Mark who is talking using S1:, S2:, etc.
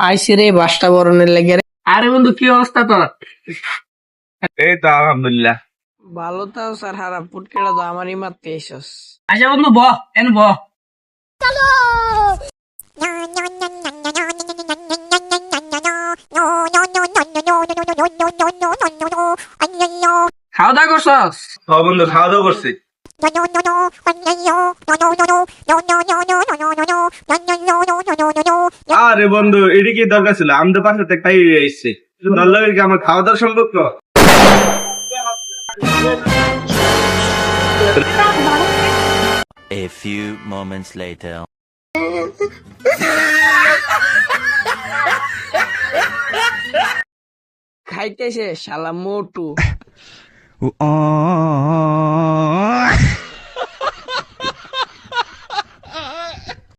S1: আইসি রে বাসটা বরণের লেগে রে। আরে বন্ধু কি অবস্থা তোর?
S2: এই তো আলহামদুলিল্লাহ।
S1: ভালো তাও স্যার হারা পুটকেটা তো আমারই মারতে এসস। আচ্ছা বন্ধু বহ বহ। খাওয়া দাওয়া করছস?
S2: বন্ধু খাওয়া দাওয়া করছি। আরে বন্ধু এটা কি দরকার ছিল? আমি তো পাশে খাই এসছি, দরকার কি আমার খাওয়া দাওয়ার সম্পর্ক?
S3: A few moments later.
S1: খাইতেছে শালা মোটু।